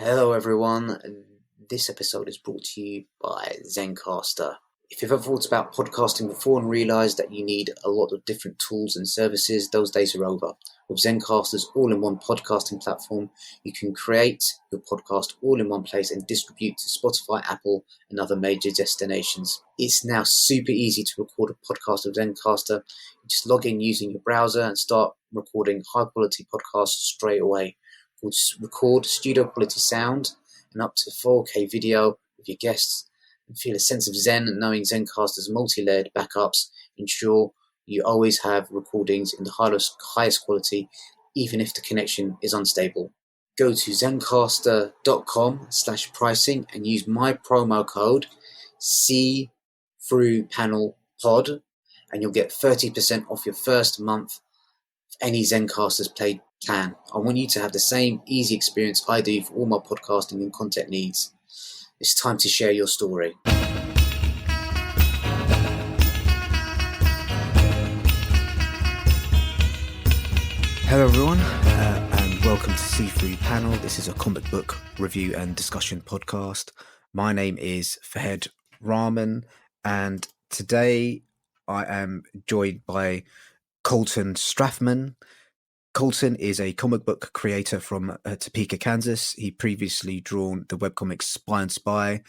Hello everyone, this episode is brought to you by Zencastr. If you've ever thought about podcasting before and realised that you need a lot of different tools and services, those days are over. With Zencastr's all-in-one podcasting platform, you can create your podcast all in one place and distribute to Spotify, Apple and other major destinations. It's now super easy to record a podcast with Zencastr. You just log in using your browser and start recording high-quality podcasts straight away. We'll just record studio quality sound and up to 4K video with your guests and feel a sense of zen knowing Zencastr's multi-layered backups ensure you always have recordings in the highest quality even if the connection is unstable. Go to zencastr.com/pricing and use my promo code C-through-panel-pod and you'll get 30% off your first month of any Zencastr's Play plan. I want you to have the same easy experience I do for all my podcasting and content needs. It's time to share your story. Hello everyone, and welcome to C3 Panel. This is a comic book review and discussion podcast. My name is Fahed Rahman, and today I am joined by Colton Strathman. Colton is a comic book creator from Topeka, Kansas. He previously drawn the webcomics Spy and Spy,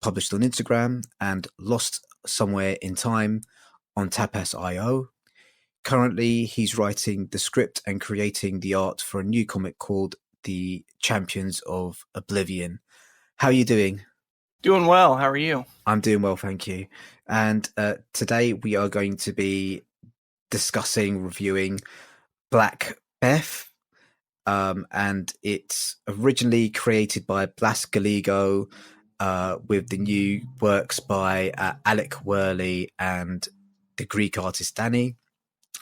published on Instagram, and Lost Somewhere in Time on Tapas.io. Currently, he's writing the script and creating the art for a new comic called The Champions of Oblivion. How are you doing? Doing well. How are you? I'm doing well, thank you. And today we are going to be reviewing Black Beth, and it's originally created by Blas Gallego with the new works by Alec Worley and the Greek artist DaNi.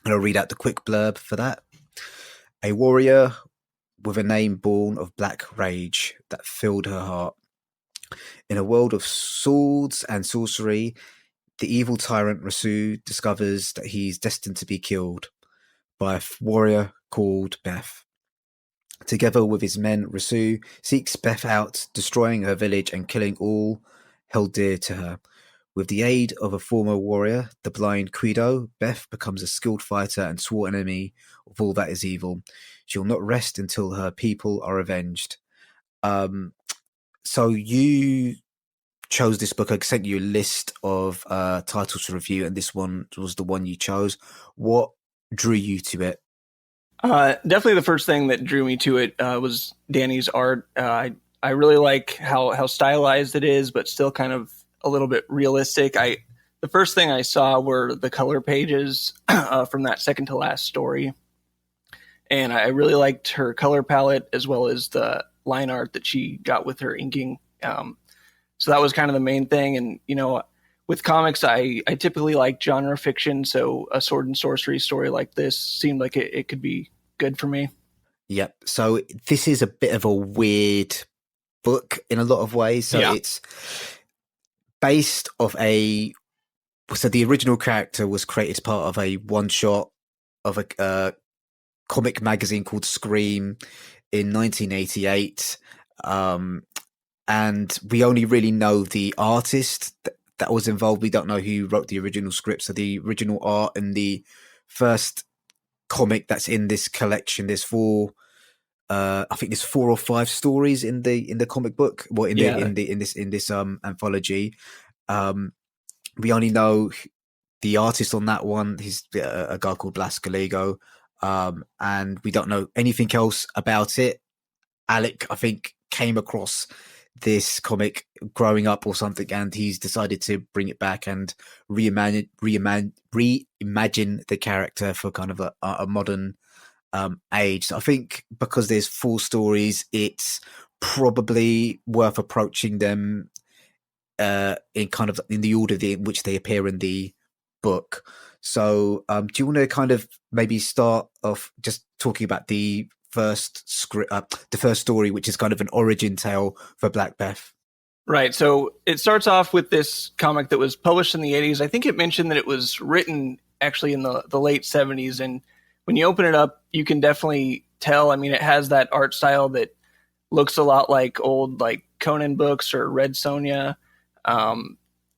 And I'll read out the quick blurb for that. A warrior with a name born of black rage that filled her heart. In a world of swords and sorcery, the evil tyrant Rasu discovers that he's destined to be killed by a warrior called Beth. Together with his men, Rasu seeks Beth out, destroying her village and killing all held dear to her. With the aid of a former warrior, the blind Quido, Beth becomes a skilled fighter and sworn enemy of all that is evil. She'll not rest until her people are avenged. So you chose this book. I sent you a list of titles to review, and this one was the one you chose. What drew you to it? Definitely the first thing that drew me to it was DaNi's art. I really like how stylized it is, but still kind of a little bit realistic. The first thing I saw were the color pages from that second to last story. And I really liked her color palette as well as the line art that she got with her inking. So that was kind of the main thing. And, you know, with comics, I typically like genre fiction. So a sword and sorcery story like this seemed like it could be good for me. Yep. So this is a bit of a weird book in a lot of ways. So It's based off so the original character was created as part of a one shot of a comic magazine called Scream in 1988. And we only really know the artist that was involved. We don't know who wrote the original script. So the original art and the first comic that's in this collection, there's I think there's 4 or 5 stories in the comic book. Well, in this anthology, we only know the artist on that one. He's a guy called Blas Gallego, and we don't know anything else about it. Alec, I think, came across this comic growing up or something, and he's decided to bring it back and reimagine the character for kind of a modern age. So I think because there's 4 stories, it's probably worth approaching them in the order in which they appear in the book. So do you want to kind of maybe start off just talking about the first story, which is kind of an origin tale for Black Beth? Right. So it starts off with this comic that was published in the 80s. I think it mentioned that it was written actually in the late 70s. And when you open it up, you can definitely tell. I mean, it has that art style that looks a lot like old like Conan books or Red Sonja.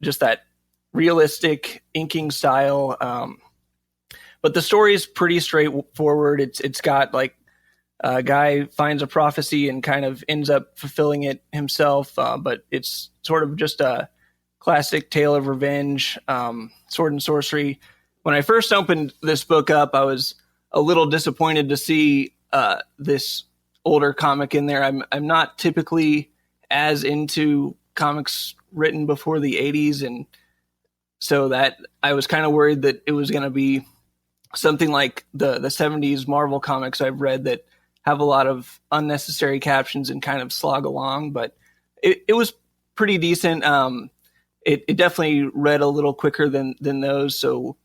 Just that realistic inking style. But the story is pretty straightforward. It's got like a guy finds a prophecy and kind of ends up fulfilling it himself. But it's sort of just a classic tale of revenge, sword and sorcery. When I first opened this book up, I was a little disappointed to see this older comic in there. I'm not typically as into comics written before the 80s, and so that I was kind of worried that it was going to be something like the 70s Marvel comics I've read that have a lot of unnecessary captions and kind of slog along, but it was pretty decent. It definitely read a little quicker than those, so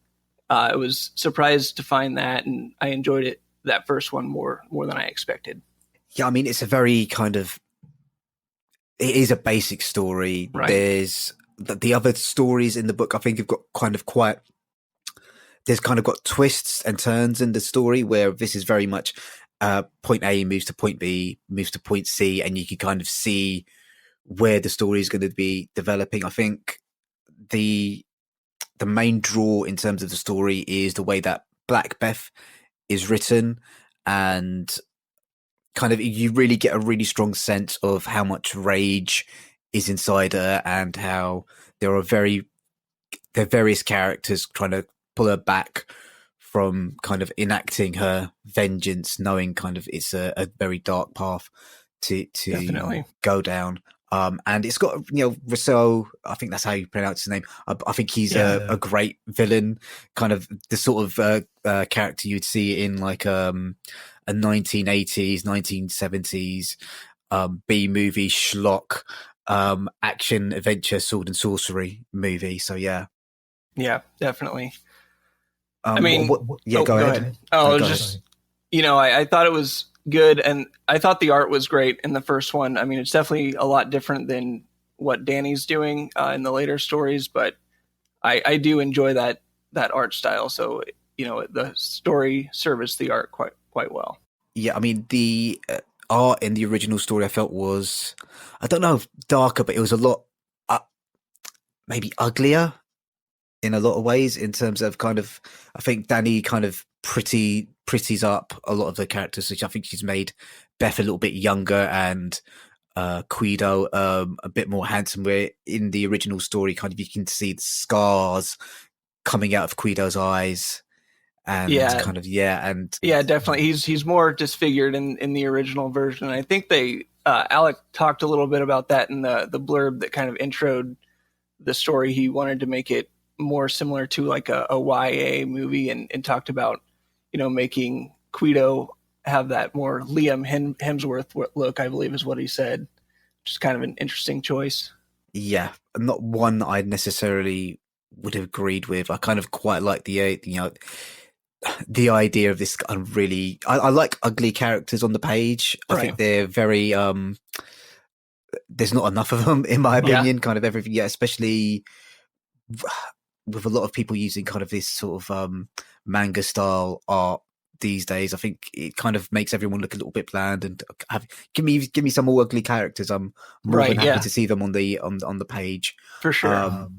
I was surprised to find that, and I enjoyed it, that first one, more than I expected. Yeah, I mean, it's a very kind of, it is a basic story. Right. There's the other stories in the book, I think, have got kind of quite, there's kind of got twists and turns in the story, where this is very much point A moves to point B, moves to point C, and you can kind of see where the story is going to be developing. I think the main draw in terms of the story is the way that Black Beth is written, and kind of you really get a really strong sense of how much rage is inside her, and how there are various characters trying to pull her back from kind of enacting her vengeance, knowing kind of it's a very dark path to Definitely go down. And it's got, Rousseau, I think that's how you pronounce his name. I think he's a great villain, kind of the sort of character you'd see in like a 1980s, 1970s B-movie schlock, action, adventure, sword and sorcery movie. So, yeah. Yeah, definitely. Go ahead. Oh, just, I thought it was good, and I thought the art was great in the first one. I mean, it's definitely a lot different than what DaNi's doing in the later stories, but I do enjoy that art style. So, the story serviced the art quite well. Yeah, I mean, the art in the original story I felt was, I don't know if darker, but it was a lot maybe uglier in a lot of ways, in terms of kind of, I think DaNi kind of pretties up a lot of the characters, which I think she's made Beth a little bit younger, and Guido a bit more handsome, where in the original story kind of you can see the scars coming out of Guido's eyes, and definitely he's more disfigured in the original version. I think they Alec talked a little bit about that in the blurb that kind of introed the story. He wanted to make it more similar to like a YA movie, and talked about, making Guido have that more Liam Hemsworth look, I believe is what he said, which is kind of an interesting choice. Yeah, not one that I necessarily would have agreed with. I kind of quite like the idea of this really, I like ugly characters on the page. I think they're very there's not enough of them, in my opinion. Kind of everything, especially with a lot of people using kind of this sort of manga style art these days. I think it kind of makes everyone look a little bit bland, and give me some more ugly characters. I'm more than happy to see them on the page for sure.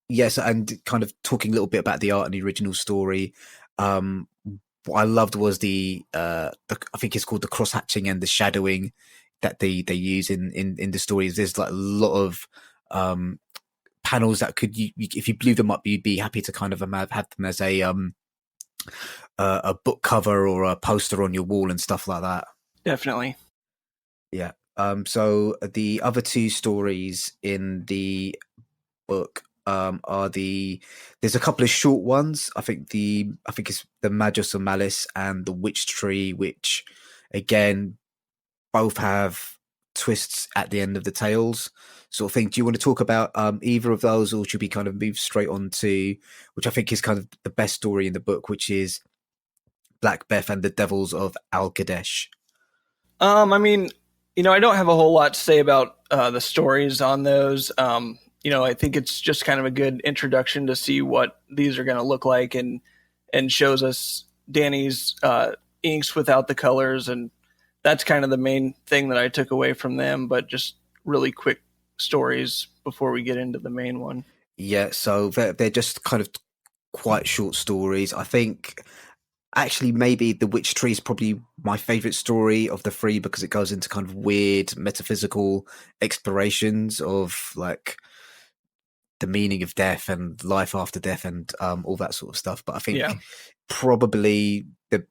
Yes, and kind of talking a little bit about the art and the original story. What I loved was the I think it's called the cross hatching and the shadowing that they use in the stories. There's like a lot of panels that could, if you blew them up, you'd be happy to kind of have them as a book cover or a poster on your wall and stuff like that. Definitely. Yeah. So the other two stories in the book there's a couple of short ones. I think it's the Magus of Malice and the Witch Tree, which again both have twists at the end of the tales, sort of thing. Do you want to talk about either of those, or should we kind of move straight on to, which I think is kind of the best story in the book, which is Black Beth and the Devils of Al-Qadesh? I mean, I don't have a whole lot to say about the stories on those. I think it's just kind of a good introduction to see what these are going to look like, and shows us DaNi's inks without the colors, and that's kind of the main thing that I took away from them, but just really quick stories before we get into the main one. Yeah, so they're just kind of quite short stories. I think actually maybe The Witch Tree is probably my favorite story of the three because it goes into kind of weird metaphysical explorations of like the meaning of death and life after death and all that sort of stuff. But I think probably the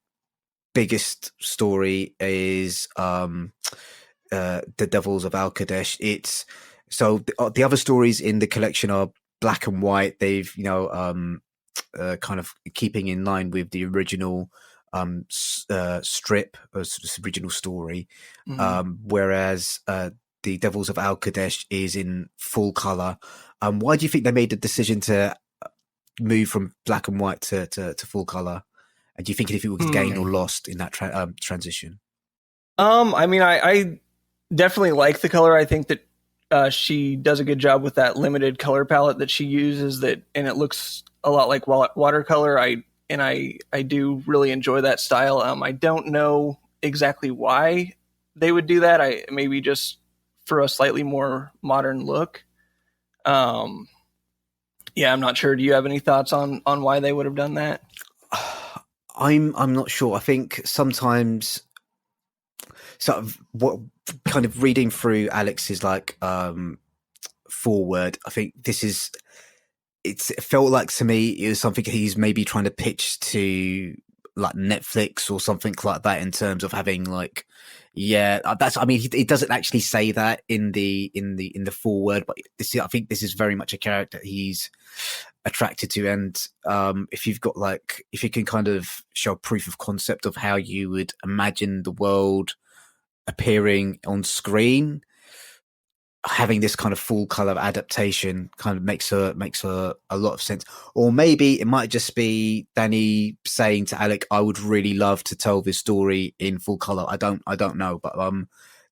biggest story is The Devils of Al-Qadesh. It's so the other stories in the collection are black and white. They've kind of keeping in line with the original strip, original story, whereas The Devils of Al-Qadesh is in full color. Why do you think they made the decision to move from black and white to full color? And do you think if it was gained or lost in that transition? I mean, I definitely like the color. I think that she does a good job with that limited color palette that she uses, and it looks a lot like watercolor. I do really enjoy that style. I don't know exactly why they would do that. Maybe just for a slightly more modern look. Yeah, I'm not sure. Do you have any thoughts on why they would have done that? I'm not sure. I think sometimes sort of what kind of reading through Alex's like forward, I think it felt like to me it was something he's maybe trying to pitch to like Netflix or something like that in terms of having like, yeah, that's, I mean, he doesn't actually say that in the foreword, but I think this is very much a character he's attracted to. And if you can kind of show proof of concept of how you would imagine the world appearing on screen, having this kind of full color adaptation kind of makes a lot of sense. Or maybe it might just be DaNi saying to Alec, I would really love to tell this story in full color. I don't know, but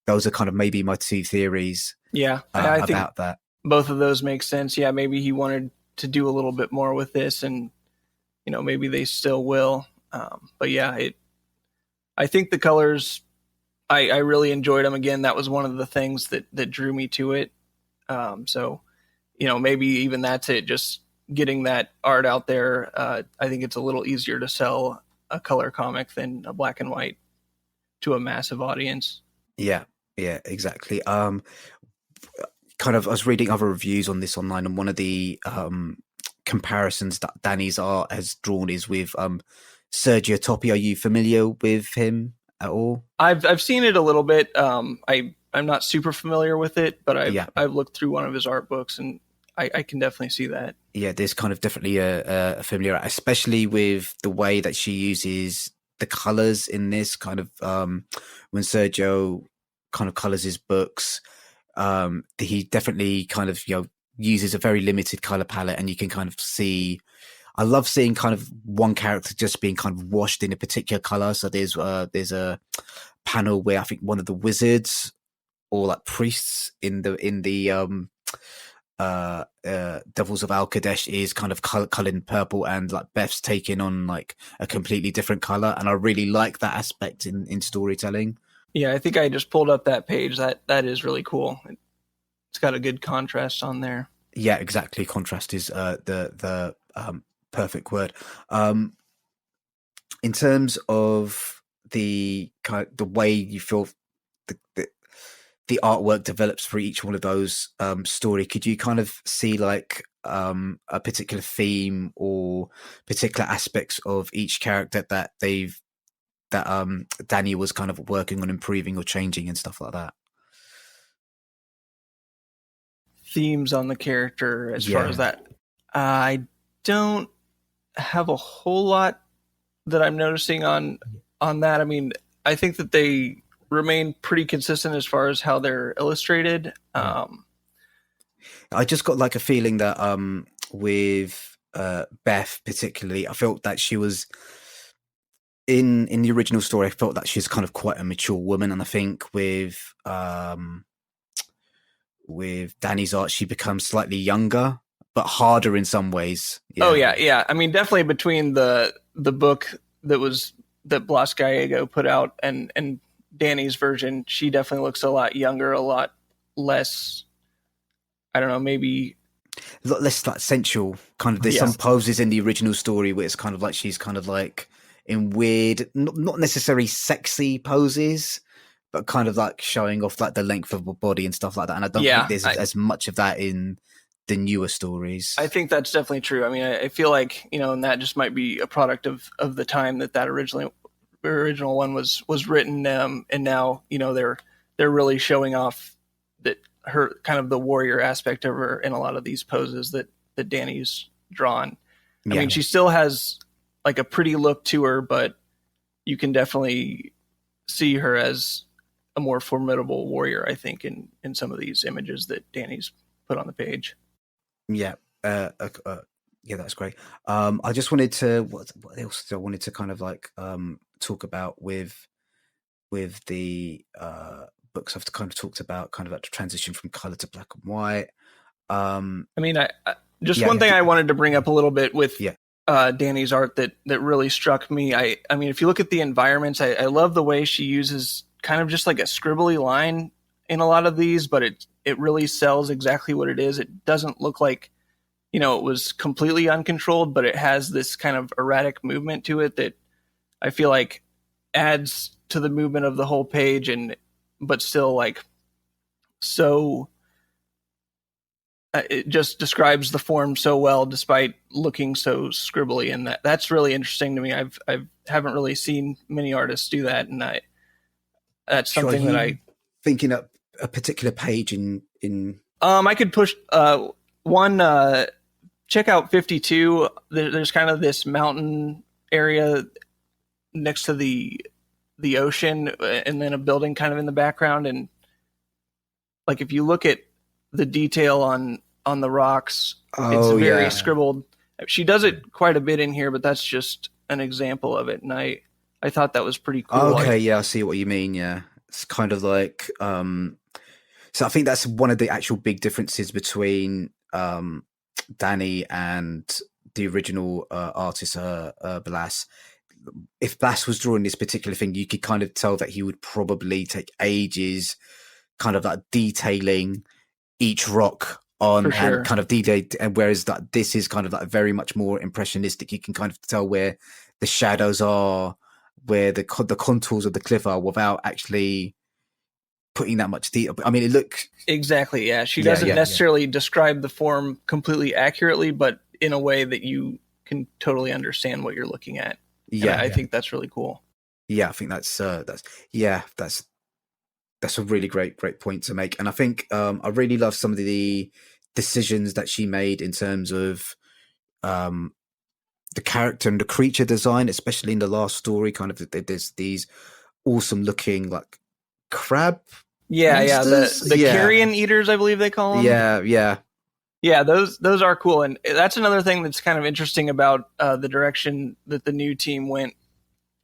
those are kind of maybe my two theories. Yeah, I think about that. Both of those make sense. Yeah, maybe he wanted to do a little bit more with this, and maybe they still will. But yeah, I think the colors, I really enjoyed them. Again, that was one of the things that drew me to it. So, maybe even that's it. Just getting that art out there. I think it's a little easier to sell a color comic than a black and white to a massive audience. Yeah, exactly. Kind of, I was reading other reviews on this online, and one of the comparisons that DaNi's art has drawn is with Sergio Toppi. Are you familiar with him at all? I've seen it a little bit. I'm not super familiar with it, but I've looked through one of his art books, and I can definitely see that. Yeah, there's kind of definitely a familiar, especially with the way that she uses the colors in this kind of when Sergio kind of colors his books. He definitely kind of uses a very limited color palette, and you can kind of see. I love seeing kind of one character just being kind of washed in a particular color. So there's a panel where I think one of the wizards or like priests in the Devils of Al-Qadesh is kind of colored in purple, and like Beth's taking on like a completely different color, and I really like that aspect in storytelling. Yeah, I think I just pulled up that page. That is really cool. It's got a good contrast on there. Yeah, exactly. Contrast is the perfect word. In terms of the way you feel the artwork develops for each one of those story, could you kind of see like a particular theme or particular aspects of each character that DaNi was kind of working on improving or changing and stuff like that? Themes on the character as far as that. I don't have a whole lot that I'm noticing on that. I mean, I think that they remain pretty consistent as far as how they're illustrated. I just got like a feeling that with Beth particularly, I felt that she was in the original story, I felt that she's kind of quite a mature woman, and I think with DaNi's art, she becomes slightly younger, but harder in some ways. Yeah. Oh yeah. I mean, definitely between the book that Blas Gallego put out and DaNi's version, she definitely looks a lot younger, a lot less, I don't know, maybe a lot less like sensual. Kind of, there's some poses in the original story where it's kind of like she's kind of like in weird, not necessarily sexy poses, but kind of like showing off like the length of her body and stuff like that. And I don't think there's as much of that in the newer stories. I think that's definitely true. I mean, I feel like, and that just might be a product of the time that original one was written, and now they're really showing off that her kind of the warrior aspect of her in a lot of these poses that DaNi's drawn. I mean, she still has like a pretty look to her, but you can definitely see her as a more formidable warrior, I think, in some of these images that DaNi's put on the page. Yeah. Yeah, that's great. I just wanted to, what else I wanted to kind of like talk about with the books I've kind of talked about, kind of like the transition from color to black and white. I mean, one thing I wanted to bring up a little bit with DaNi's art that really struck me. I mean, if you look at the environments, I love the way she uses kind of just like a scribbly line in a lot of these, but it really sells exactly what it is. It doesn't look like, it was completely uncontrolled, but it has this kind of erratic movement to it that I feel like adds to the movement of the whole page, but still like, so it just describes the form so well despite looking so scribbly, and that's really interesting to me. I haven't really seen many artists do that, and that's something that I thinking up a particular page in I could push one. Check out 52. There's kind of this mountain area next to the ocean, and then a building kind of in the background, and like if you look at the detail on the rocks, it's very scribbled. She does it quite a bit in here, but that's just an example of it, and I thought that was pretty cool. Okay, I see what you mean. Yeah, it's kind of like so I think that's one of the actual big differences between DaNi and the original artist Blas. If Blas was drawing this particular thing, you could kind of tell that he would probably take ages kind of like detailing each rock on and kind of detail, and whereas that this is kind of like very much more impressionistic. You can kind of tell where the shadows are, where the contours of the cliff are, without actually putting that much detail. I mean, it looks exactly. Yeah, she doesn't necessarily describe the form completely accurately, but in a way that you can totally understand what you're looking at. I think that's really cool. Yeah, I think that's a really great point to make. And I think I really love some of the decisions that she made in terms of the character and the creature design, especially in the last story. Kind of there's these awesome looking like crab monsters. The carrion eaters, I believe they call them. Yeah, those are cool, and that's another thing that's kind of interesting about the direction that the new team went,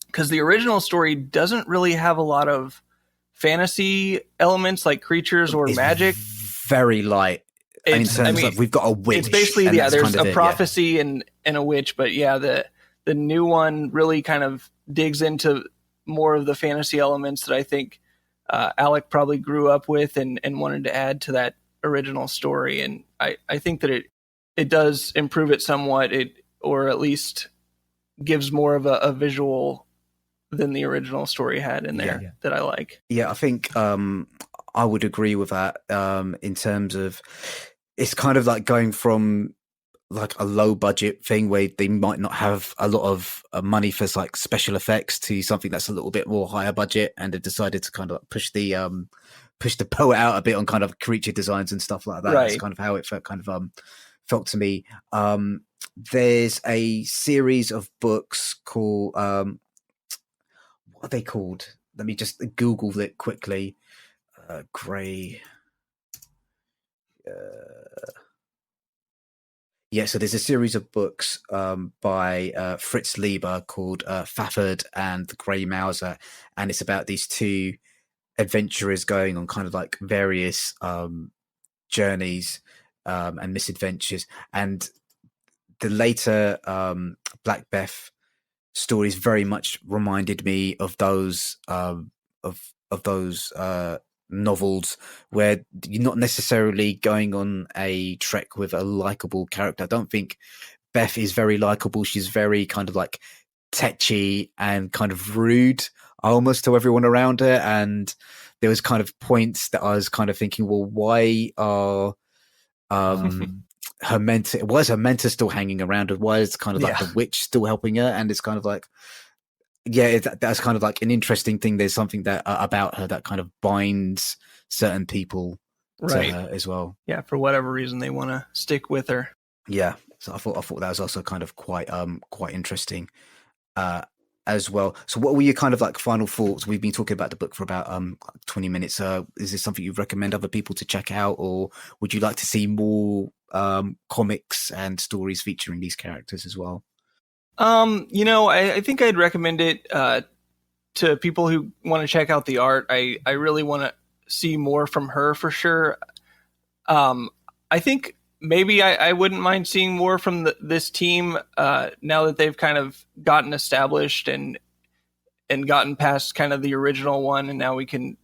because the original story doesn't really have a lot of fantasy elements like creatures or magic. Very light. In terms of we've got a witch. It's basically there's kind of a prophecy and a witch, but the new one really kind of digs into more of the fantasy elements that I think Alec probably grew up with and wanted to add to that original story, and I think that it does improve it somewhat, or at least gives more of a visual than the original story had in there that I like. Yeah, I think I would agree with that in terms of it's kind of like going from like a low budget thing where they might not have a lot of money for like special effects to something that's a little bit more higher budget, and they've decided to kind of like push the boat out a bit on kind of creature designs and stuff like that. Right. That's kind of how it felt to me. There's a series of books called what are they called? Let me just Google it quickly. Gray. So there's a series of books by Fritz Lieber called Fafford and the Grey Mouser, and it's about these two adventurers going on kind of like various journeys and misadventures. And the later Black Beth stories very much reminded me of those of novels where you're not necessarily going on a trek with a likable character. I don't think Beth is very likable. She's very kind of like tetchy and kind of rude almost to everyone around her. And there was kind of points that I was kind of thinking, well, why are why is her mentor still hanging around her? Why is kind of like the witch still helping her? And it's kind of like, that's kind of like an interesting thing. There's something that about her that kind of binds certain people to her as well. Yeah, for whatever reason they want to stick with her. Yeah, so I thought that was also kind of quite interesting as well. So what were your kind of like final thoughts? We've been talking about the book for about 20 minutes. Is this something you recommend other people to check out, or would you like to see more comics and stories featuring these characters as well? I think I'd recommend it to people who want to check out the art. I really want to see more from her for sure. I think maybe I wouldn't mind seeing more from this team now that they've kind of gotten established and gotten past kind of the original one, and now we can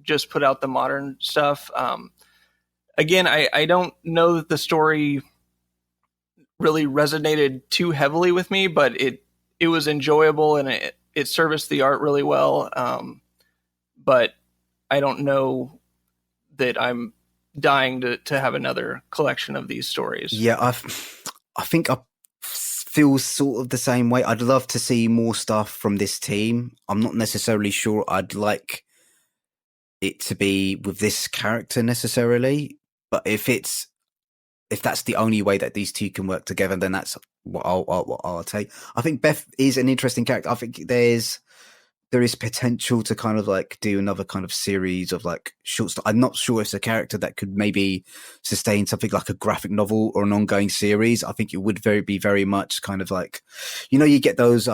just put out the modern stuff. Again, I don't know that the story really resonated too heavily with me, but it was enjoyable and it serviced the art really well. But I don't know that I'm dying to have another collection of these stories. Yeah, I think I feel sort of the same way. I'd love to see more stuff from this team. I'm not necessarily sure I'd like it to be with this character necessarily, but if that's the only way that these two can work together, then that's what I'll take. I think Beth is an interesting character. I think there is potential to kind of like do another kind of series of like short story. I'm not sure if it's a character that could maybe sustain something like a graphic novel or an ongoing series. I think it would be very much kind of like, you get those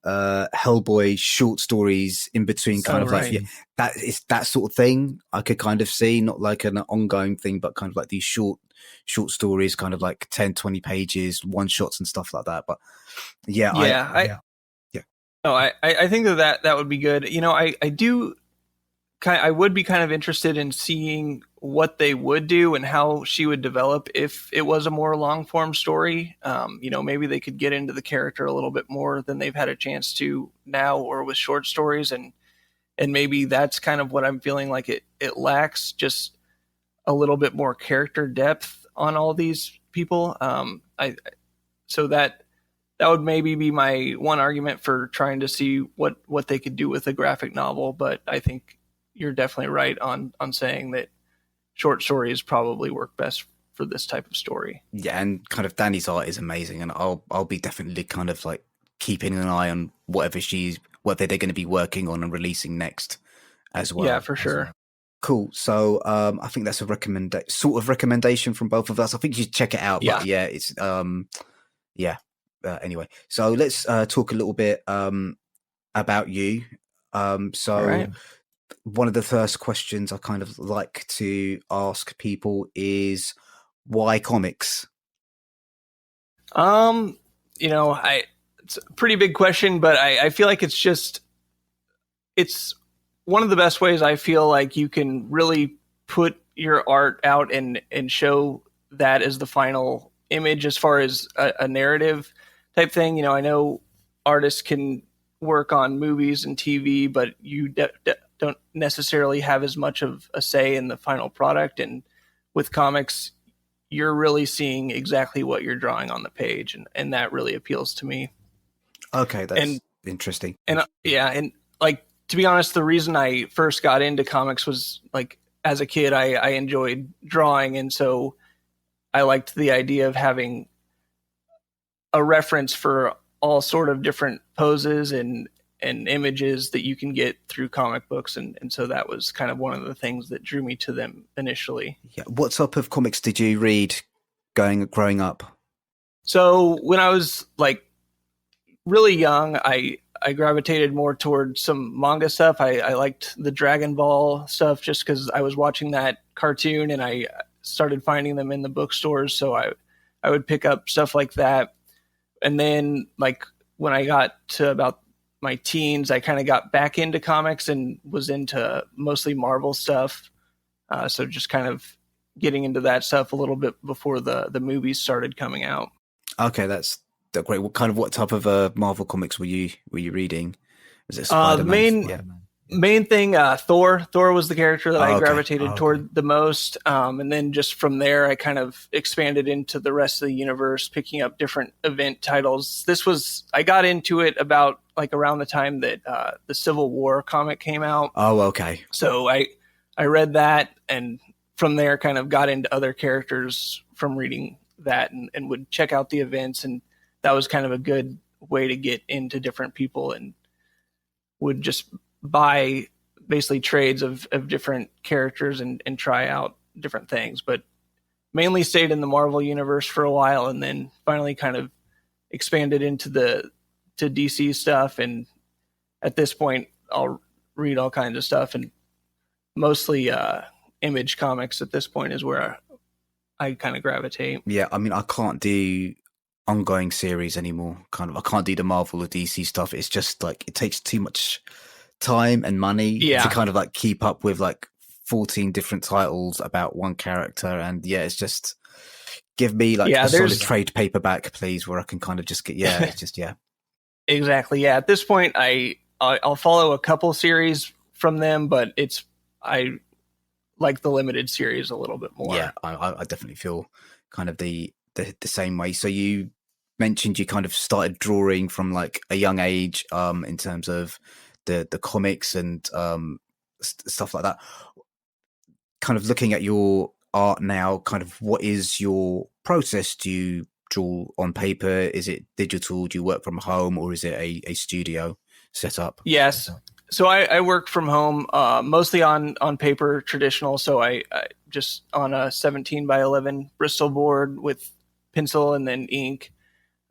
Hellboy short stories in between, kind of like that is that sort of thing. I could kind of see, not like an ongoing thing, but kind of like these short stories, kind of like 10-20 pages, one shots and stuff like that. But I think that would be good. I would be kind of interested in seeing what they would do and how she would develop if it was a more long form story. Maybe they could get into the character a little bit more than they've had a chance to now, or with short stories. And maybe that's kind of what I'm feeling like it lacks, just a little bit more character depth on all these people. So that would maybe be my one argument for trying to see what they could do with a graphic novel. But I think you're definitely right on saying that short stories probably work best for this type of story. Yeah, and kind of DaNi's art is amazing, and I'll be definitely kind of like keeping an eye on whatever they're going to be working on and releasing next as well. Yeah, for sure. Well. Cool. So I think that's a recommendation from both of us. I think you should check it out. Yeah. But yeah, it's anyway, so let's talk a little bit about you. So one of the first questions I kind of like to ask people is, why comics? It's a pretty big question, but I feel like it's one of the best ways I feel like you can really put your art out and show that as the final image as far as a narrative type thing. I know artists can work on movies and TV, but you don't necessarily have as much of a say in the final product. And with comics, you're really seeing exactly what you're drawing on the page. And that really appeals to me. Okay. That's interesting. And and like, to be honest, the reason I first got into comics was like, as a kid, I enjoyed drawing. And so I liked the idea of having a reference for all sort of different poses and images that you can get through comic books. And so that was kind of one of the things that drew me to them initially. Yeah. What type of comics did you read growing up? So when I was like really young, I gravitated more towards some manga stuff. I liked the Dragon Ball stuff just because I was watching that cartoon and I started finding them in the bookstores. So I would pick up stuff like that. And then like when I got to about my teens, I kind of got back into comics and was into mostly Marvel stuff. So just kind of getting into that stuff a little bit before the movies started coming out. Okay, that's great. What type of Marvel comics were you reading? Was it Spider-Man? Main thing, Thor. Thor was the character that I gravitated toward the most. And then just from there, I kind of expanded into the rest of the universe, picking up different event titles. I got into it about like around the time that the Civil War comic came out. Oh, okay. So I read that, and from there kind of got into other characters from reading that, and would check out the events. And that was kind of a good way to get into different people, and would just buy basically trades of different characters and try out different things, but mainly stayed in the Marvel universe for a while, and then finally kind of expanded into to DC stuff. And at this point I'll read all kinds of stuff, and mostly Image Comics at this point is where I kind of gravitate. Yeah, I mean, I can't do ongoing series anymore. I can't do the Marvel or DC stuff. It's just like it takes too much time and money to kind of like keep up with like 14 different titles about one character. And it's just give me like a solid trade paperback, please, where I can kind of just get it's just exactly. At this point I'll follow a couple series from them, but I like the limited series a little bit more. I definitely feel kind of the same way. So you mentioned you kind of started drawing from like a young age in terms of the comics and stuff like that. Kind of looking at your art now, kind of what is your process? Do you draw on paper? Is it digital? Do you work from home, or is it a studio setup? Yes. So I work from home, mostly on paper, traditional. So I just on a 17x11 Bristol board with pencil and then ink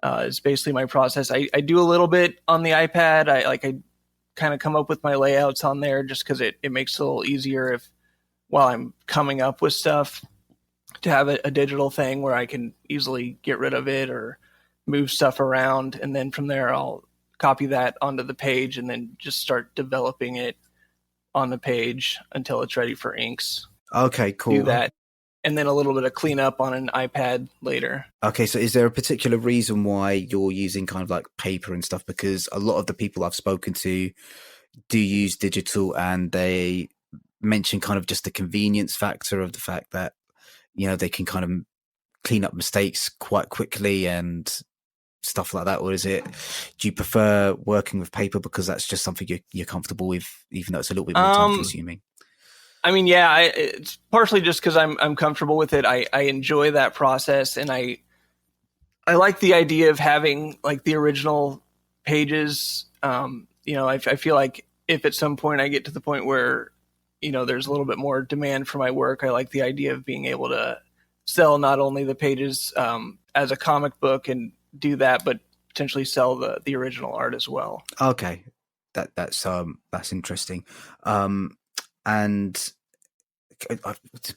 is basically my process. I do a little bit on the iPad. I kind of come up with my layouts on there just because it makes it a little easier while I'm coming up with stuff to have a digital thing where I can easily get rid of it or move stuff around. And then from there, I'll copy that onto the page and then just start developing it on the page until it's ready for inks. Okay, cool. Do that. And then a little bit of cleanup on an iPad later. Okay, so is there a particular reason why you're using kind of like paper and stuff? Because a lot of the people I've spoken to do use digital, and they mention kind of just the convenience factor of the fact that, they can kind of clean up mistakes quite quickly and stuff like that. Or do you prefer working with paper because that's just something you're comfortable with, even though it's a little bit more time consuming? I mean, it's partially just because I'm comfortable with it. I enjoy that process, and I like the idea of having like the original pages. I feel like if at some point I get to the point where there's a little bit more demand for my work, I like the idea of being able to sell not only the pages as a comic book and do that, but potentially sell the original art as well. Okay, that's interesting. And it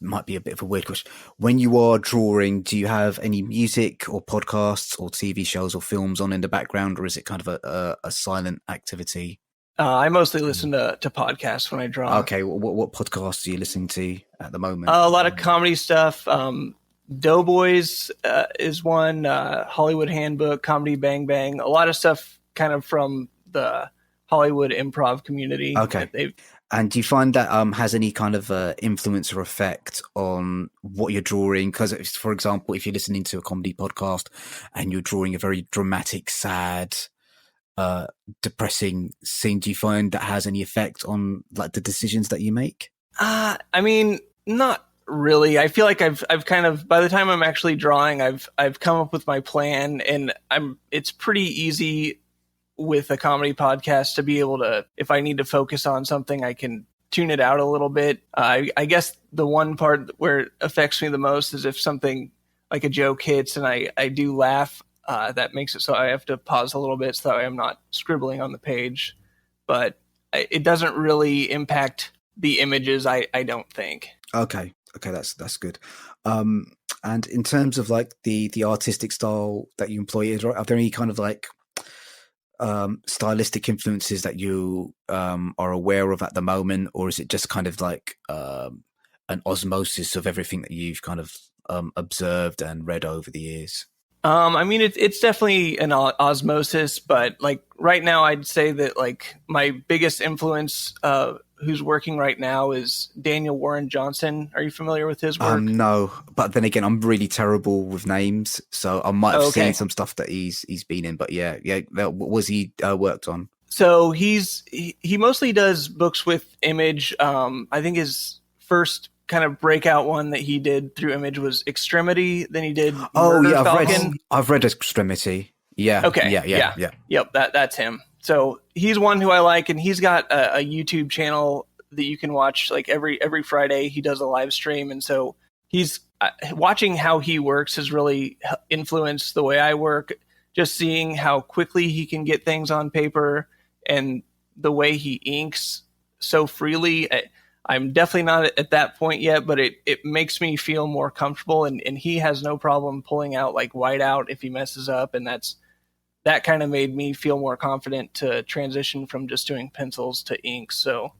might be a bit of a weird question. When you are drawing, do you have any music or podcasts or TV shows or films on in the background, or is it kind of a silent activity? I mostly listen to podcasts when I draw. Okay, what podcasts are you listening to at the moment? A lot of comedy stuff. Doughboys is one. Hollywood Handbook, Comedy Bang Bang. A lot of stuff kind of from the Hollywood improv community. Okay. And do you find that has any kind of influence or effect on what you're drawing? Because, for example, if you're listening to a comedy podcast and you're drawing a very dramatic, sad, depressing scene, do you find that has any effect on like the decisions that you make? I mean, not really. I feel like I've kind of, by the time I'm actually drawing, I've come up with my plan, and it's pretty easy with a comedy podcast to be able to, if I need to focus on something, I can tune it out a little bit. I guess the one part where it affects me the most is if something like a joke hits and I do laugh, that makes it so I have to pause a little bit so that I'm not scribbling on the page. But it doesn't really impact the images, I don't think. Okay, that's good. And in terms of like the artistic style that you employ, are there any kind of like stylistic influences that you are aware of at the moment, or is it just kind of like an osmosis of everything that you've kind of observed and read over the years? I mean, it's definitely an osmosis, but like right now, I'd say that like my biggest influence, who's working right now, is Daniel Warren Johnson. Are you familiar with his work? No, but then again, I'm really terrible with names, so I might have Okay. seen some stuff that he's been in. But yeah, what was he worked on? So he mostly does books with Image. I think his first kind of breakout one that he did through Image was Extremity. Then he did Murder Falcon. I've read Extremity. Yeah. Okay. Yeah. Yep. That's him. So he's one who I like, and he's got a YouTube channel that you can watch like every Friday. He does a live stream, and so he's watching how he works has really influenced the way I work. Just seeing how quickly he can get things on paper and the way he inks so freely. I'm definitely not at that point yet, but it makes me feel more comfortable, and he has no problem pulling out like whiteout if he messes up, and that kind of made me feel more confident to transition from just doing pencils to ink. So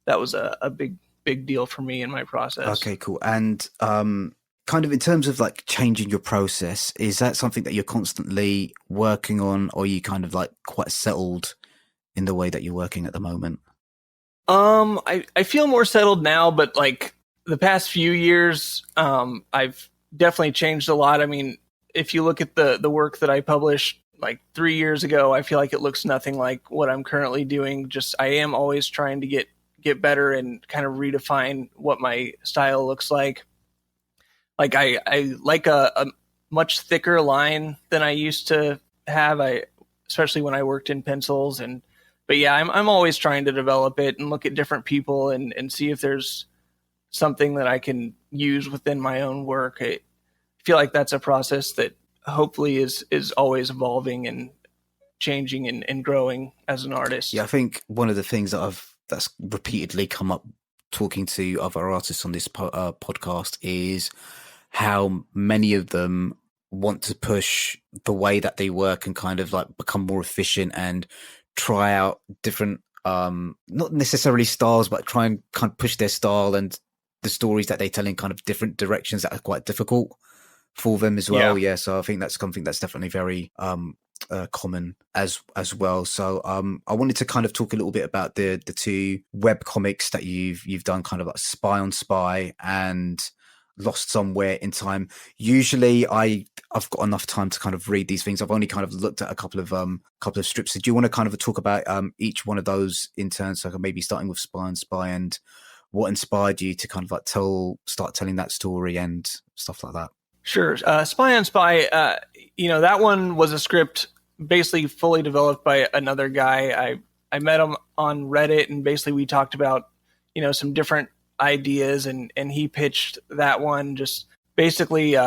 that was a big deal for me in my process. Okay, cool. And kind of in terms of like changing your process, is that something that you're constantly working on, or are you kind of like quite settled in the way that you're working at the moment? I feel more settled now, but like the past few years, I've definitely changed a lot. I mean, if you look at the work that I published like 3 years ago, I feel like it looks nothing like what I'm currently doing. Just I am always trying to get better and kind of redefine what my style looks like. Like I like a much thicker line than I used to have. Especially when I worked in pencils. But yeah, I'm always trying to develop it and look at different people and see if there's something that I can use within my own work. I feel like that's a process that hopefully is always evolving and changing and growing as an artist. Yeah, I think one of the things that's repeatedly come up talking to other artists on this podcast is how many of them want to push the way that they work and kind of like become more efficient and try out different not necessarily styles, but try and kind of push their style and the stories that they tell in kind of different directions that are quite difficult for them as well. Yeah, so I think that's something that's definitely very common as well. So I wanted to kind of talk a little bit about the two web comics that you've done, kind of like Spy on Spy and Lost Somewhere in Time. Usually I've got enough time to kind of read these things. I've only kind of looked at a couple of strips. So do you want to kind of talk about each one of those in turn? So maybe starting with Spy on Spy and what inspired you to kind of like start telling that story and stuff like that? Sure. Spy on Spy, that one was a script basically fully developed by another guy. I met him on Reddit, and basically we talked about, some different ideas, and he pitched that one, just basically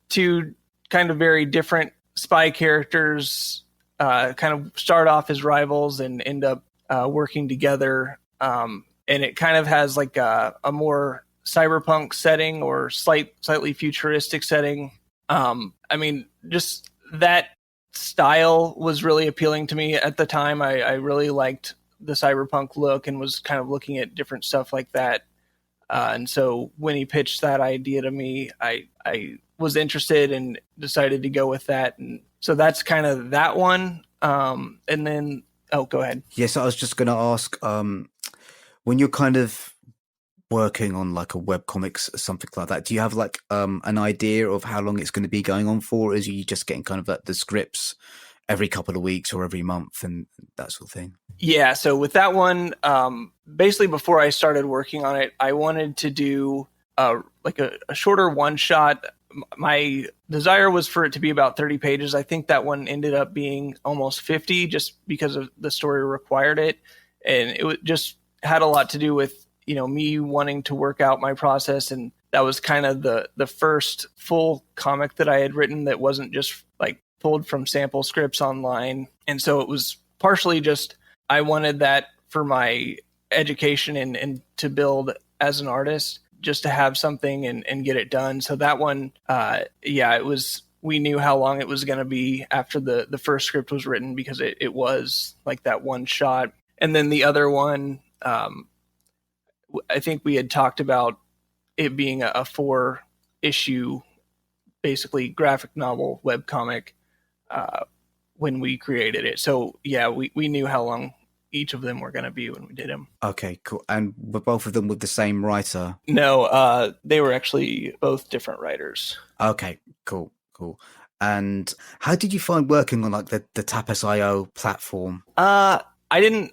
two kind of very different spy characters kind of start off as rivals and end up working together. And it kind of has like a more cyberpunk setting or slightly futuristic setting. I mean, just that style was really appealing to me at the time. I really liked the cyberpunk look and was kind of looking at different stuff like that. And so when he pitched that idea to me, I was interested and decided to go with that. And so that's kind of that one. And then, go ahead. Yes, I was just going to ask, when you're kind of working on like a web comics or something like that, do you have like an idea of how long it's going to be going on for? Or is you just getting kind of like the scripts every couple of weeks or every month and that sort of thing? Yeah, so with that one, basically before I started working on it, I wanted to do like a shorter one shot. My desire was for it to be about 30 pages. I think that one ended up being almost 50 just because of the story required it. And it just had a lot to do with, me wanting to work out my process. And that was kind of the first full comic that I had written that wasn't just like pulled from sample scripts online. And so it was partially just, I wanted that for my education and to build as an artist, just to have something and get it done. So that one, it was we knew how long it was going to be after the first script was written, because it was like that one shot. And then the other one, I think we had talked about it being a 4-issue, basically graphic novel webcomic, when we created it. So yeah, we knew how long each of them were going to be when we did them. Okay, cool. And were both of them with the same writer? No, they were actually both different writers. Okay, cool. And how did you find working on like the Tapas.io platform? I didn't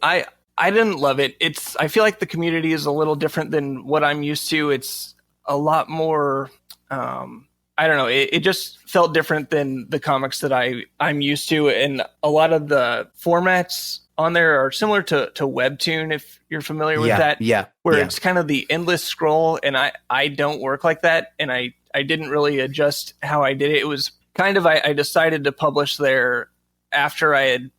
love it. I feel like the community is a little different than what I'm used to. It's a lot more, I don't know. It just felt different than the comics that I'm used to. And a lot of the formats on there are similar to Webtoon, if you're familiar with that. Yeah. Where it's kind of the endless scroll, and I don't work like that. And I didn't really adjust how I did it. It was kind of, I decided to publish there after I had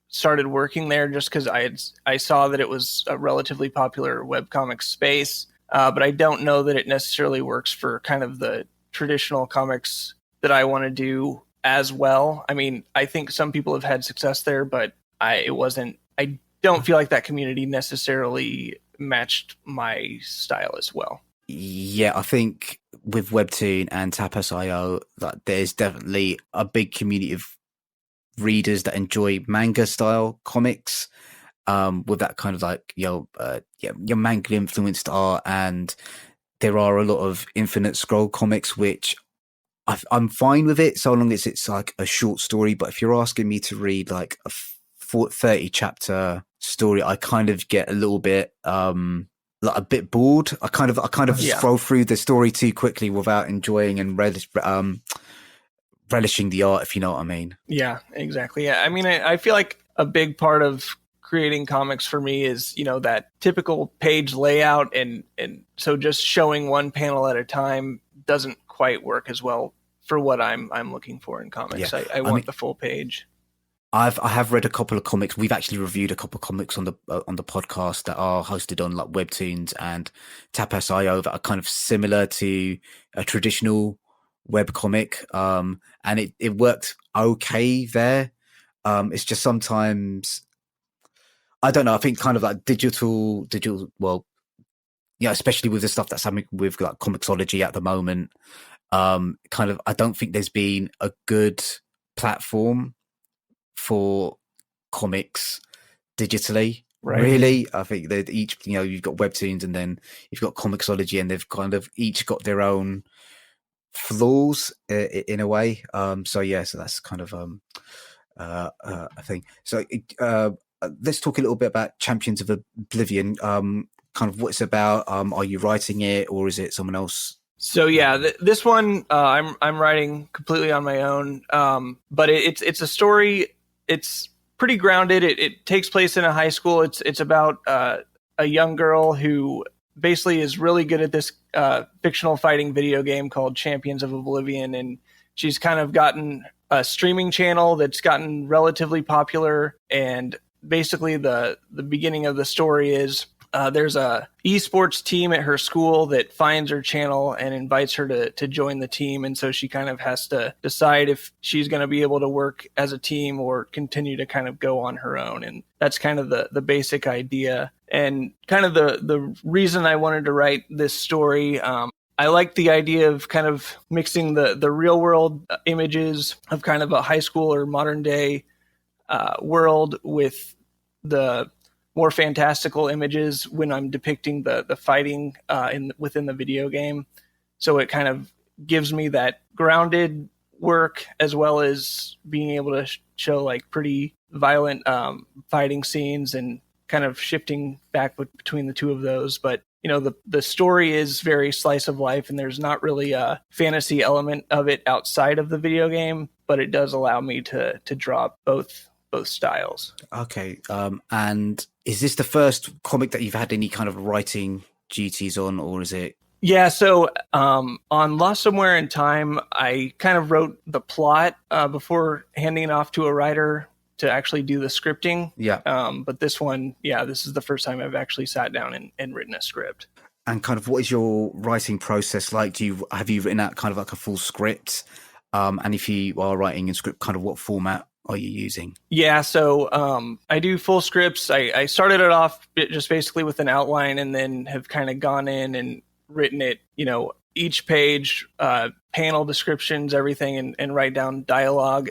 started working there, just because I saw that it was a relatively popular webcomic space. But I don't know that it necessarily works for kind of the traditional comics that I want to do as well. I mean, I think some people have had success there, but I don't feel like that community necessarily matched my style as well. Yeah, I think with Webtoon and Tapas.io, that there's definitely a big community of readers that enjoy manga style comics, with that kind of like your manga influenced art, and there are a lot of infinite scroll comics, which I'm fine with it so long as it's like a short story. But if you're asking me to read like a 30 chapter story, I kind of get a little bit like a bit bored. I kind of scroll through the story too quickly without enjoying and relishing the art, if you know what I mean. Yeah, exactly. Yeah, I mean, I feel like a big part of creating comics for me is, that typical page layout, and so just showing one panel at a time doesn't quite work as well for what I'm looking for in comics. Yeah. I want the full page. I have read a couple of comics. We've actually reviewed a couple of comics on the podcast that are hosted on like Webtoons and Tapas.io that are kind of similar to a traditional webcomic, and it worked okay there. It's just sometimes, I don't know, I think kind of like digital, well, yeah, especially with the stuff that's happening with like Comixology at the moment, kind of, I don't think there's been a good platform for comics digitally. Right. Really, I think that each, you've got Webtoons and then you've got Comixology, and they've kind of each got their own flaws in a way. So that's kind of a thing. So let's talk a little bit about Champions of Oblivion. Kind of what it's about. Are you writing it, or is it someone else? So yeah, this one I'm writing completely on my own. But it's a story. It's pretty grounded. It takes place in a high school. It's about a young girl who basically is really good at this fictional fighting video game called Champions of Oblivion, and she's kind of gotten a streaming channel that's gotten relatively popular. And basically the beginning of the story is there's a esports team at her school that finds her channel and invites her to join the team. And so she kind of has to decide if she's going to be able to work as a team or continue to kind of go on her own. And that's kind of the basic idea. And kind of the reason I wanted to write this story, I like the idea of kind of mixing the real world images of kind of a high school or modern day world with the more fantastical images when I'm depicting the fighting within the video game. So it kind of gives me that grounded work, as well as being able to show like pretty violent fighting scenes, and kind of shifting back between the two of those. But the story is very slice of life, and there's not really a fantasy element of it outside of the video game, but it does allow me to draw both styles. Okay. And is this the first comic that you've had any kind of writing duties on, or is it? Yeah. So on Lost Somewhere in Time, I kind of wrote the plot before handing it off to a writer to actually do the scripting. Yeah. But this one, this is the first time I've actually sat down and written a script. And kind of what is your writing process like? Have you written out kind of like a full script? And if you are writing in script, kind of what format are you using? Yeah, so I do full scripts. I started it off just basically with an outline, and then have kind of gone in and written it, each page, panel descriptions, everything, and write down dialogue.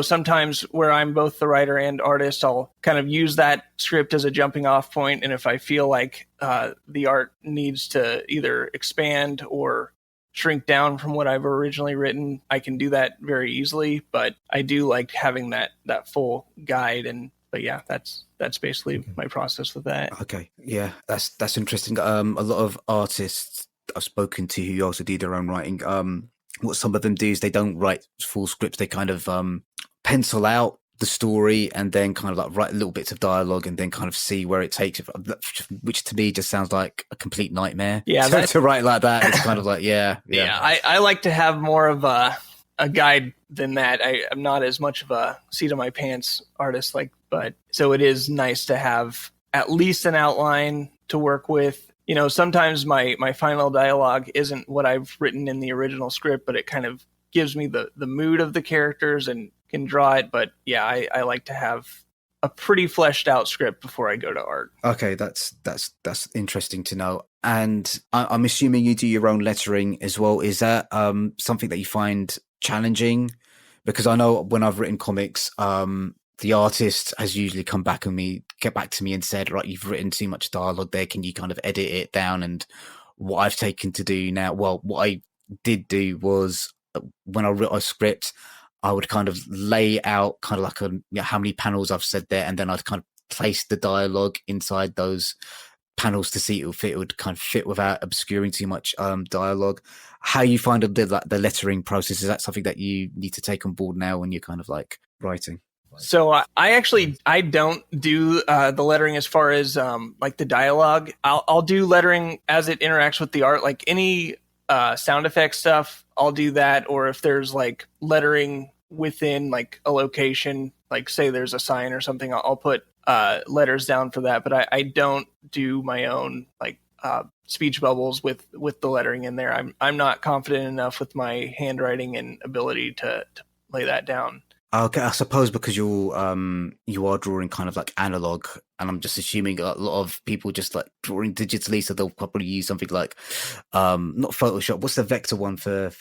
Sometimes where I'm both the writer and artist, I'll kind of use that script as a jumping off point. And if I feel like the art needs to either expand or shrink down from what I've originally written, I can do that very easily. But I do like having that full guide. But yeah, that's basically my process with that. Okay, yeah, that's interesting. A lot of artists I've spoken to who also do their own writing, what some of them do is they don't write full scripts. They kind of pencil out the story and then kind of like write little bits of dialogue and then kind of see where it takes it, which to me just sounds like a complete nightmare. Yeah, to write like that, it's kind of like yeah. I like to have more of a guide than that. I'm not as much of a seat of my pants artist, but so it is nice to have at least an outline to work with. Sometimes my final dialogue isn't what I've written in the original script, but it kind of gives me the mood of the characters and can draw it. But yeah, I like to have a pretty fleshed out script before I go to art. Okay, that's interesting to know. And I'm assuming you do your own lettering as well. Is that something that you find challenging? Because I know when I've written comics, the artist has usually get back to me and said, right, you've written too much dialogue there. Can you kind of edit it down? And what I've taken to do now, well, what I did do was when I wrote a script, I would kind of lay out kind of like how many panels I've said there. And then I'd kind of place the dialogue inside those panels to see if it would kind of fit without obscuring too much dialogue. How you find the lettering process, is that something that you need to take on board now when you're kind of like writing? So I don't do the lettering as far as like the dialogue. I'll do lettering as it interacts with the art, like any sound effect stuff. I'll do that, or if there's like lettering within like a location, like say there's a sign or something, I'll put letters down for that. But I don't do my own like speech bubbles with the lettering in there. I'm not confident enough with my handwriting and ability to lay that down. Okay, I suppose because you are drawing kind of like analog, and I'm just assuming a lot of people just like drawing digitally, so they'll probably use something like not Photoshop. What's the vector one for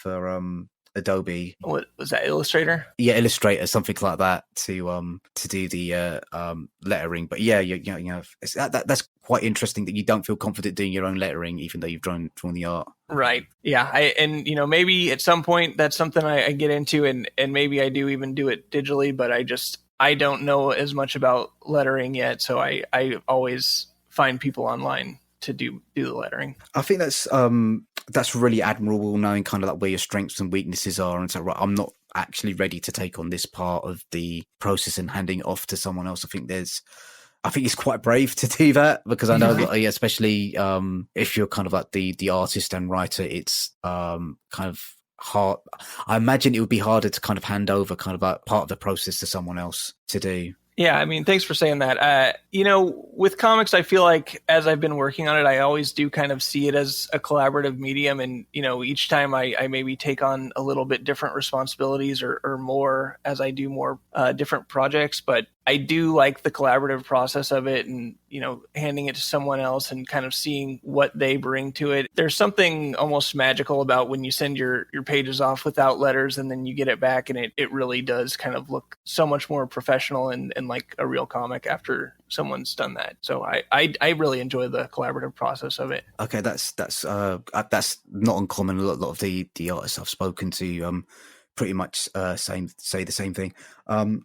Adobe? What was that, Illustrator? Yeah, Illustrator, something like that to do the lettering. But yeah, that's quite interesting that you don't feel confident doing your own lettering, even though you've drawn the art. Right. Yeah. Maybe at some point that's something I get into, and maybe I do even do it digitally, but I don't know as much about lettering yet. So I always find people online to do the lettering. I think that's really admirable, knowing kind of like where your strengths and weaknesses are, and so right, I'm not actually ready to take on this part of the process and handing it off to someone else. I think it's quite brave to do that, because I know that, especially if you're kind of like the artist and writer, it's kind of hard. I imagine it would be harder to kind of hand over kind of like part of the process to someone else to do. Yeah, I mean, thanks for saying that. With comics, I feel like as I've been working on it, I always do kind of see it as a collaborative medium. And, each time I maybe take on a little bit different responsibilities or more as I do more different projects. But I do like the collaborative process of it, and, handing it to someone else and kind of seeing what they bring to it. There's something almost magical about when you send your pages off without letters and then you get it back, and it really does kind of look so much more professional and like a real comic after someone's done that. So I really enjoy the collaborative process of it. Okay, that's not uncommon. A lot of the artists I've spoken to pretty much say the same thing.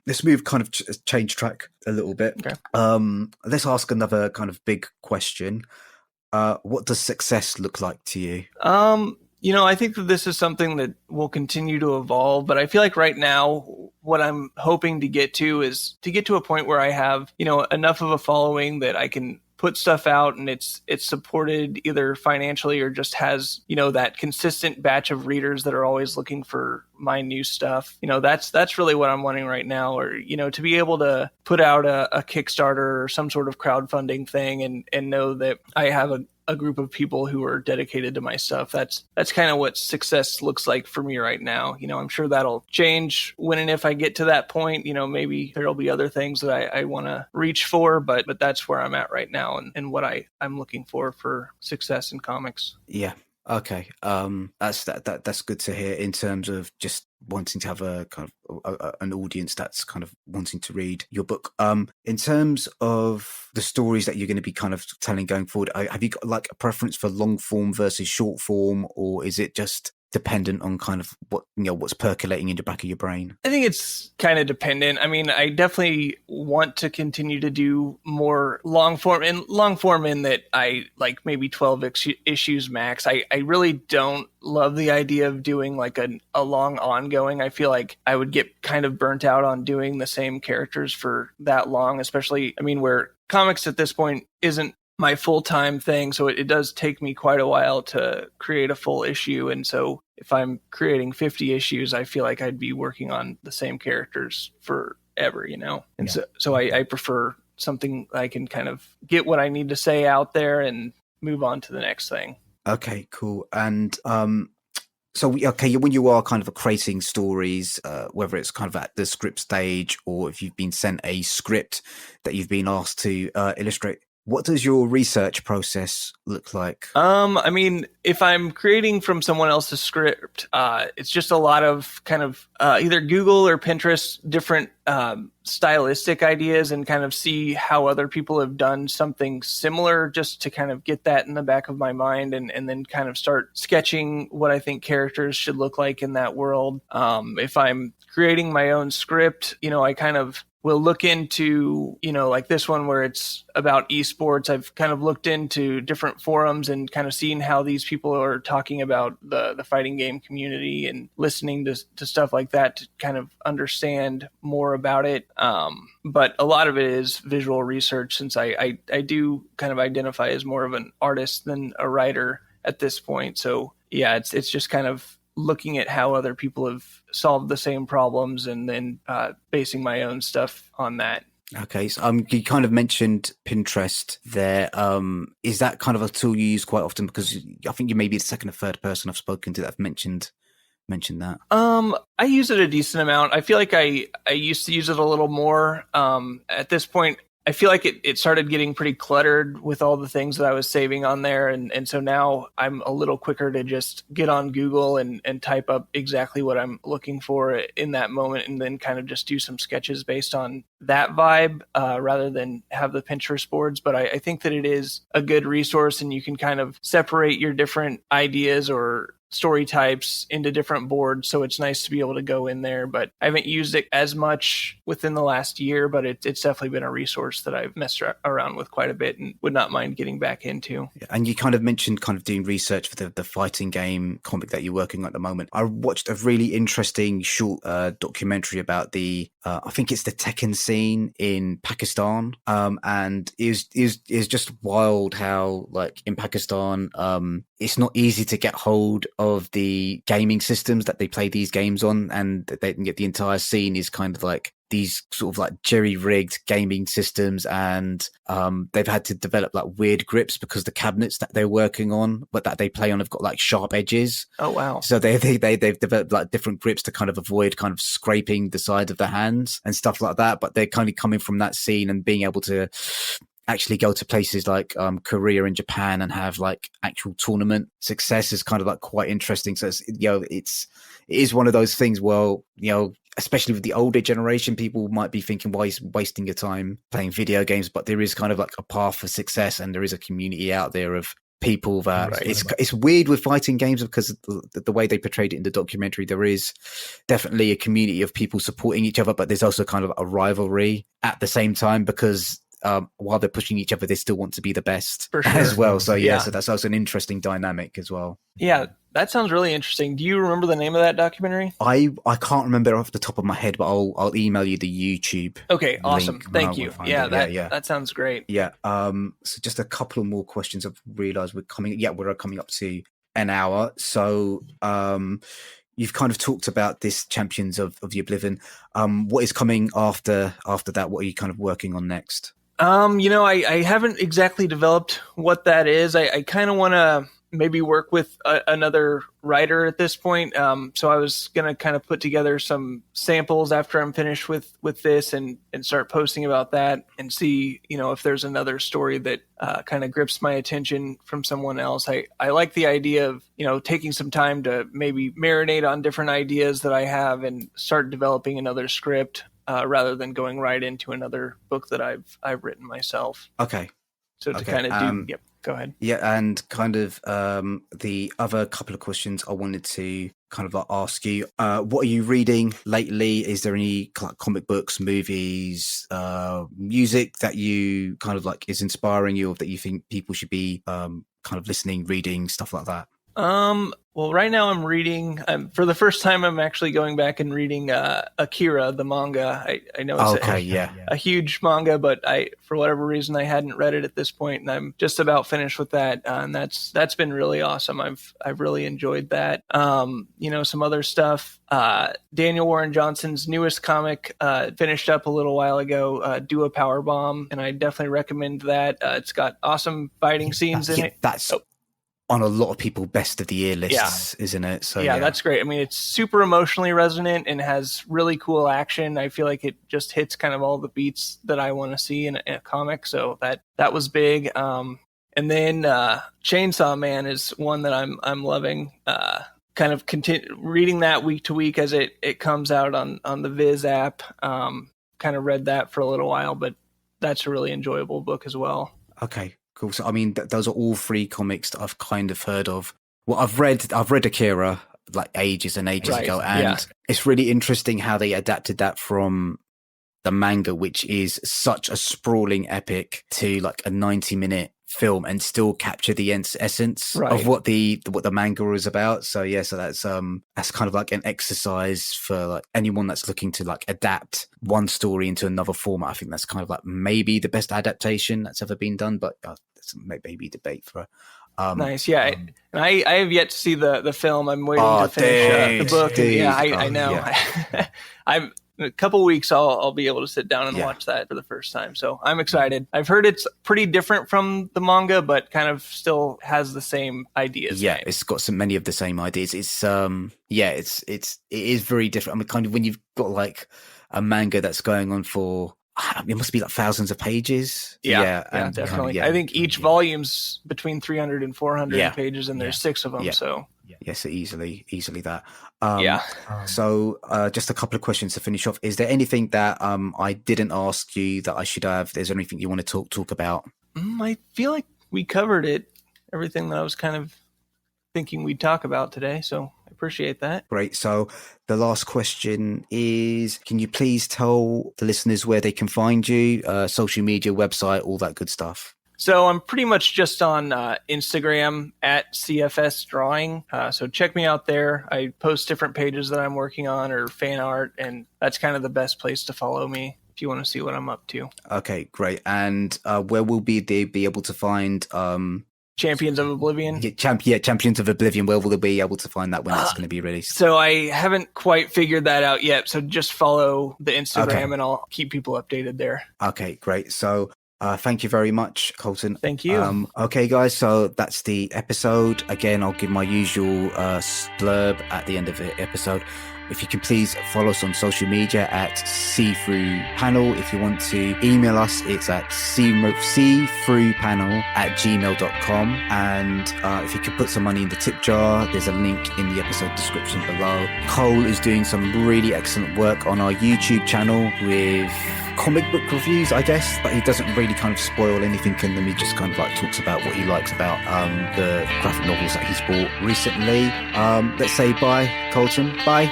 Let's move kind of change track a little bit. Okay. Let's ask another kind of big question. What does success look like to you? I think that this is something that will continue to evolve, but I feel like right now what I'm hoping to get to is to get to a point where I have, enough of a following that I can put stuff out and it's supported either financially or just has, that consistent batch of readers that are always looking for my new stuff. That's really what I'm wanting right now, or, to be able to put out a Kickstarter or some sort of crowdfunding thing and know that I have a group of people who are dedicated to my stuff. That's kind of what success looks like for me right now. I'm sure that'll change when and if I get to that point. Maybe there'll be other things that I want to reach for, but that's where I'm at right now and what I'm looking for success in comics. Yeah. Okay. That's good to hear in terms of just wanting to have a kind of an audience that's kind of wanting to read your book. In terms of the stories that you're going to be kind of telling going forward, have you got like a preference for long form versus short form, or is it just dependent on kind of what's percolating in the back of your brain? I think it's kind of dependent. I mean, I definitely want to continue to do more long form in that I like maybe 12 issues max. I really don't love the idea of doing like a long ongoing. I feel like I would get kind of burnt out on doing the same characters for that long, especially, where comics at this point isn't my full-time thing. So it does take me quite a while to create a full issue. And so if I'm creating 50 issues, I feel like I'd be working on the same characters forever, And so I prefer something I can kind of get what I need to say out there and move on to the next thing. Okay, cool. And so when you are kind of creating stories, whether it's kind of at the script stage or if you've been sent a script that you've been asked to illustrate, what does your research process look like? If I'm creating from someone else's script, it's just a lot of kind of either Google or Pinterest different stylistic ideas and kind of see how other people have done something similar, just to kind of get that in the back of my mind and then kind of start sketching what I think characters should look like in that world. If I'm creating my own script, I kind of will look into, like this one where it's about esports. I've kind of looked into different forums and kind of seen how these people are talking about the fighting game community and listening to stuff like that to kind of understand more about it. But a lot of it is visual research, since I do kind of identify as more of an artist than a writer at this point. So yeah, it's just kind of looking at how other people have solved the same problems and then basing my own stuff on that. Okay, so you kind of mentioned Pinterest there. Is that kind of a tool you use quite often? Because I think you may be the second or third person I've spoken to that have mentioned that. I use it a decent amount. I feel like I used to use it a little more. At this point, I feel like it started getting pretty cluttered with all the things that I was saving on there. And so now I'm a little quicker to just get on Google and type up exactly what I'm looking for in that moment, and then kind of just do some sketches based on that vibe rather than have the Pinterest boards. But I think that it is a good resource, and you can kind of separate your different ideas or story types into different boards, so it's nice to be able to go in there. But I haven't used it as much within the last year, but it's definitely been a resource that I've messed around with quite a bit and would not mind getting back into. And you kind of mentioned kind of doing research for the fighting game comic that you're working on at the moment. I watched a really interesting short documentary about the I think it's the Tekken scene in Pakistan, and it was just wild how, like, in Pakistan, it's not easy to get hold of the gaming systems that they play these games on, and they can get the entire scene is kind of like these sort of like jerry-rigged gaming systems, and they've had to develop like weird grips because the cabinets that they're working on but that they play on have got like sharp edges. Oh wow. So they've developed like different grips to kind of avoid kind of scraping the side of the hands and stuff like that. But they're kind of coming from that scene and being able to actually go to places like Korea and Japan and have like actual tournament success is kind of like quite interesting. So it's, it is one of those things. Well, especially with the older generation, people might be thinking, why is wasting your time playing video games? But there is kind of like a path for success, and there is a community out there of people that it's weird with fighting games because the way they portrayed it in the documentary. There is definitely a community of people supporting each other, but there's also kind of a rivalry at the same time because while they're pushing each other, they still want to be the best as well. So so that's also an interesting dynamic as well. Yeah, that sounds really interesting. Do you remember the name of that documentary? I can't remember off the top of my head, but I'll email you the YouTube. Okay, awesome. Thank you. Yeah, that sounds great. Yeah. So just a couple of more questions. I've realized we're coming up to an hour. So you've kind of talked about this Champions of the Oblivion. What is coming after that? What are you kind of working on next? I haven't exactly developed what that is. I kind of want to maybe work with another writer at this point. So I was going to kind of put together some samples after I'm finished with this and start posting about that and see, if there's another story that kind of grips my attention from someone else. I like the idea of, taking some time to maybe marinate on different ideas that I have and start developing another script rather than going right into another book that I've written myself. Okay. So to kind of do, go ahead. Yeah, and kind of the other couple of questions I wanted to kind of ask you. What are you reading lately? Is there any comic books, movies, music that you kind of is inspiring you, or that you think people should be kind of listening, reading, stuff like that? Well, right now I'm reading, for the first time, I'm actually going back and reading Akira, the manga. I know it's a huge manga, but for whatever reason, I hadn't read it at this point, and I'm just about finished with that. And that's been really awesome. I've really enjoyed that. Some other stuff. Daniel Warren Johnson's newest comic finished up a little while ago, Do a Power Bomb, and I definitely recommend that. It's got awesome fighting scenes in it. That's on a lot of people best of the year lists, isn't it? So yeah, that's great. I mean, it's super emotionally resonant and has really cool action. I feel like it just hits kind of all the beats that I want to see in a comic. So that was big. And then Chainsaw Man is one that I'm loving. Kind of reading that week to week as it comes out on the Viz app. Kind of read that for a little while, but that's a really enjoyable book as well. Okay. Cool. So, I mean, those are all three comics that I've kind of heard of. Well, I've read Akira ages and ages ago, and it's really interesting how they adapted that from the manga, which is such a sprawling epic, to a 90-minute film and still capture the essence of what the manga is about. So so that's kind of an exercise for anyone that's looking to adapt one story into another format. I think that's kind of maybe the best adaptation that's ever been done, but that's maybe debate for nice. And I have yet to see the film. I'm waiting to finish the book. I know. I'm in a couple weeks I'll be able to sit down and watch that for the first time. So I'm excited. I've heard it's pretty different from the manga, but kind of still has the same ideas. Yeah, it's got many of the same ideas. It's it is very different. I mean, kind of when you've got a manga that's going on for, it must be thousands of pages. Yeah, definitely. I think each volume's between 300 and 400 pages, and there's 6 of them. Yeah. So yes, easily that. So just a couple of questions to finish off. Is there anything that I didn't ask you that I should have? Is there anything you want to talk about? I feel like we covered everything that I was kind of thinking we'd talk about today. So I appreciate that. Great. So the last question is, can you please tell the listeners where they can find you, social media, website, all that good stuff? So I'm pretty much just on Instagram at CFS Drawing. So check me out there. I post different pages that I'm working on or fan art, and that's kind of the best place to follow me if you want to see what I'm up to. Okay, great. And where will they be able to find Champions of Oblivion? Champions of Oblivion. Where will they be able to find that when it's going to be released? So I haven't quite figured that out yet. So just follow the Instagram and I'll keep people updated there. Okay, great. So thank you very much, Colton. Thank you. Okay, guys, so that's the episode. Again, I'll give my usual blurb at the end of the episode. If you can please follow us on social media at seethroughpanel. If you want to email us, it's at seethroughpanel@gmail.com. And if you can put some money in the tip jar, there's a link in the episode description below. Cole is doing some really excellent work on our YouTube channel with comic book reviews, I guess, but he doesn't really kind of spoil anything in them. He just kind of talks about what he likes about the graphic novels that he's bought recently. Let's say bye, Colton. Bye.